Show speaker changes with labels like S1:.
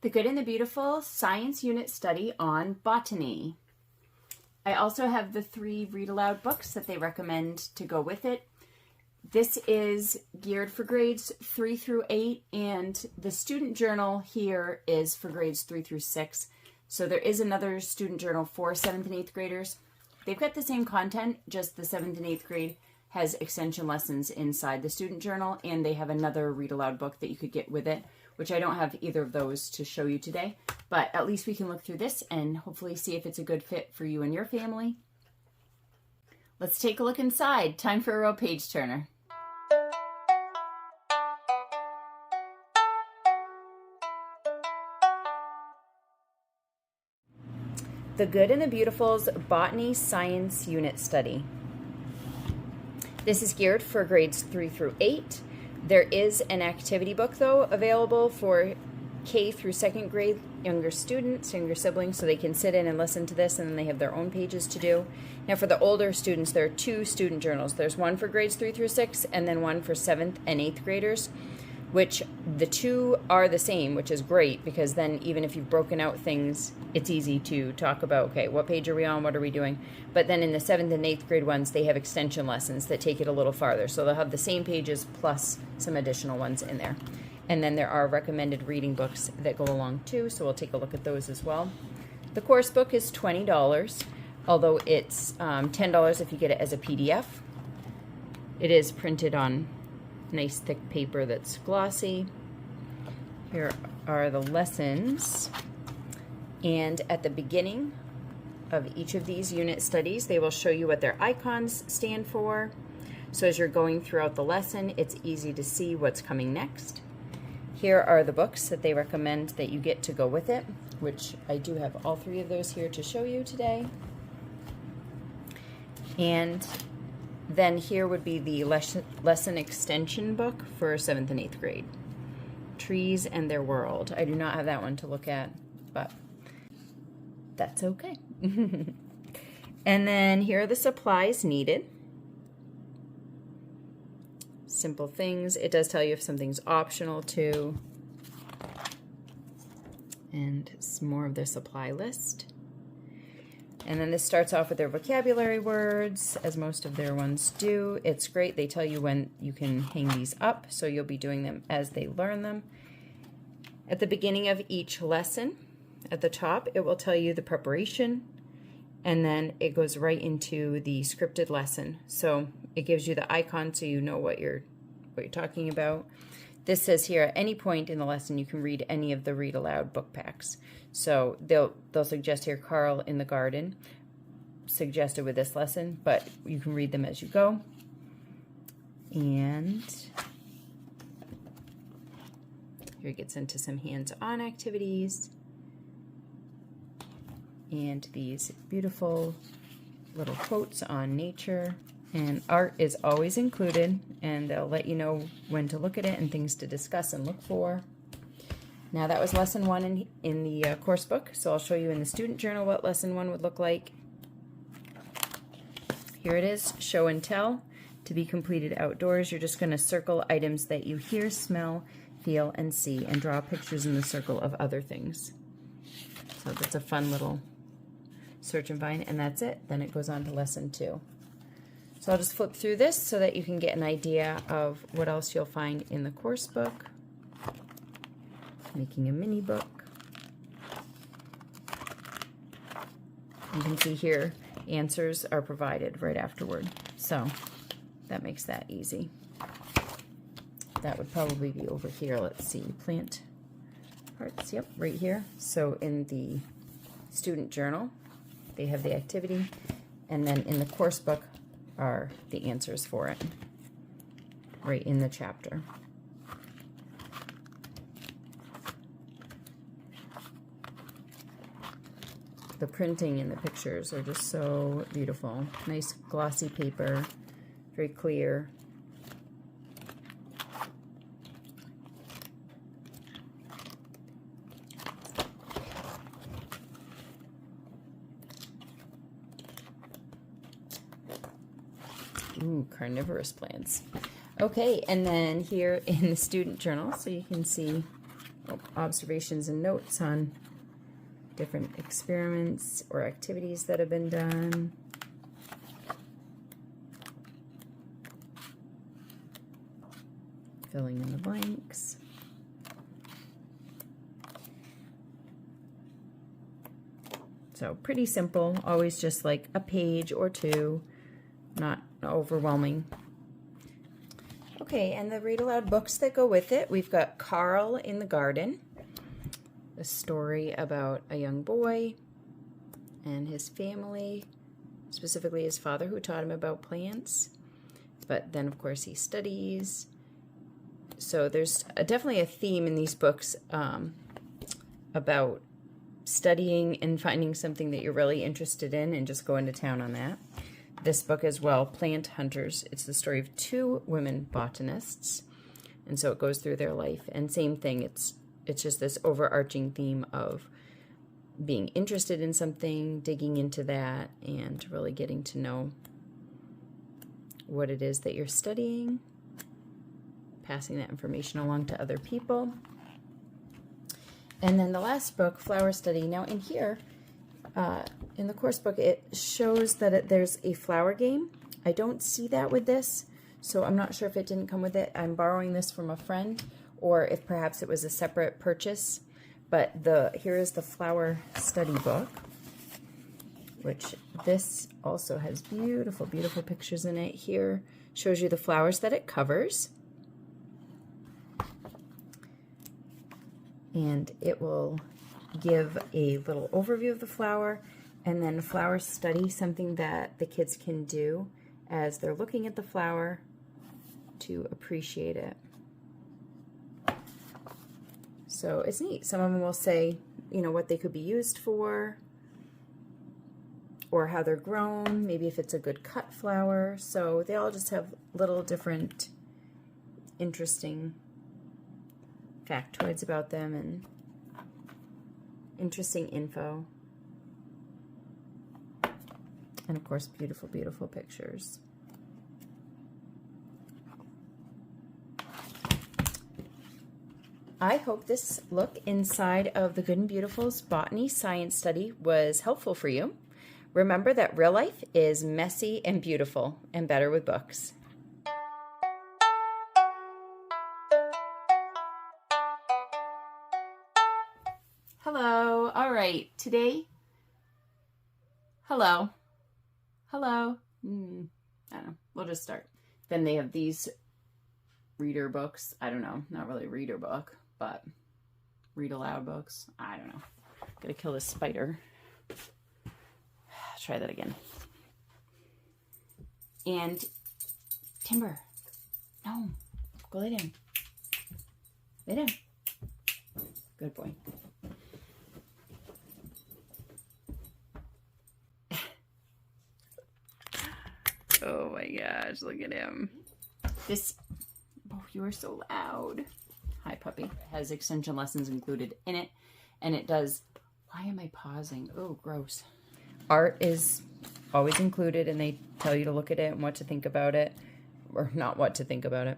S1: The Good and the Beautiful Science Unit Study on Botany. I also have the 3 read aloud books that they recommend to go with it. This is geared for grades 3 through 8, and the student journal here is for grades 3 through 6. So there is another student journal for 7th and 8th graders. They've got the same content, just the 7th and 8th grade has extension lessons inside the student journal, and they have another read aloud book that you could get with it, which I don't have either of those to show you today, but at least we can look through this and hopefully see if it's a good fit for you and your family. Let's take a look inside. Time for a real page turner. The Good and the Beautiful's Botany Science Unit Study. This is geared for grades 3 through 8. There is an activity book, though, available for K through 2nd grade younger students, younger siblings, so they can sit in and listen to this, and then they have their own pages to do. Now, for the older students, there are 2 student journals. There's one for grades 3 through 6, and then one for 7th and 8th graders, which the 2 are the same, which is great, because then even if you've broken out things, it's easy to talk about, okay, what page are we on, what are we doing? But then in the 7th and 8th grade ones, they have extension lessons that take it a little farther. So they'll have the same pages plus some additional ones in there. And then there are recommended reading books that go along too, so we'll take a look at those as well. The course book is $20, although it's $10 if you get it as a PDF. It is printed on nice thick paper that's glossy. Here are the lessons, and at the beginning of each of these unit studies they will show you what their icons stand for, so as you're going throughout the lesson it's easy to see what's coming next. Here are the books that they recommend that you get to go with it, which I do have all 3 of those here to show you today. And then here would be the lesson extension book for 7th and 8th grade. Trees and Their World. I do not have that one to look at, but that's okay. And then here are the supplies needed. Simple things. It does tell you if something's optional too. And some more of their supply list. And then this starts off with their vocabulary words, as most of their ones do. It's great. They tell you when you can hang these up, so you'll be doing them as they learn them. At the beginning of each lesson, at the top, it will tell you the preparation, and then it goes right into the scripted lesson. So it gives you the icon so you know what you're talking about. This says here, at any point in the lesson, you can read any of the read aloud book packs. So they'll suggest here Carl in the Garden, suggested with this lesson, but you can read them as you go. And here it gets into some hands-on activities. And these beautiful little quotes on nature. And art is always included, and they'll let you know when to look at it and things to discuss and look for. Now that was lesson 1 in the course book, so I'll show you in the student journal what lesson 1 would look like. Here it is, show and tell. To be completed outdoors, you're just going to circle items that you hear, smell, feel, and see, and draw pictures in the circle of other things. So that's a fun little search and find, and that's it. Then it goes on to lesson 2. So I'll just flip through this so that you can get an idea of what else you'll find in the course book. Making a mini book. You can see here answers are provided right afterward, so that makes that easy. That would probably be over here. Let's see, plant parts, yep, right here. So in the student journal they have the activity, and then in the course book are the answers for it right in the chapter. The printing in the pictures are just so beautiful. Nice glossy paper, very clear. Ooh, carnivorous plants. Okay, and then here in the student journal, so you can see observations and notes on different experiments or activities that have been done. Filling in the blanks. So pretty simple, always just like a page or two, not overwhelming. Okay, and the read aloud books that go with it, we've got Carl in the Garden, a story about a young boy and his family, specifically his father who taught him about plants, but then of course he studies. So there's definitely a theme in these books about studying and finding something that you're really interested in and just going to town on that. This book as well, Plant Hunters. It's the story of two women botanists, and so it goes through their life. And same thing, it's just this overarching theme of being interested in something, digging into that, and really getting to know what it is that you're studying, passing that information along to other people. And then the last book, Flower Study. Now in here, in the course book, it shows that there's a flower game. I don't see that with this, so I'm not sure if it didn't come with it. I'm borrowing this from a friend, or if perhaps it was a separate purchase. But here is the Flower Study book, which this also has beautiful, beautiful pictures in it. Here shows you the flowers that it covers. And it will give a little overview of the flower, and then flower study, something that the kids can do as they're looking at the flower to appreciate it. So it's neat. Some of them will say, you know, what they could be used for, or how they're grown, maybe if it's a good cut flower. So they all just have little different interesting factoids about them and interesting info. And of course, beautiful, beautiful pictures. I hope this look inside of the Good and Beautiful's Botany Science Study was helpful for you. Remember that real life is messy and beautiful, and better with books. Hello. All right. Today, hello. I don't know. We'll just start. Then they have these reader books. I don't know. Not really a reader book, but read aloud books. I don't know. Gotta kill this spider. Try that again. And Timber. No. Go lay down. Lay down. Good boy. Oh my gosh, look at him. Oh, you are so loud. Hi, puppy. It has extension lessons included in it, and it does, why am I pausing? Oh, gross. Art is always included, and they tell you to look at it and what to think about it, or not what to think about it.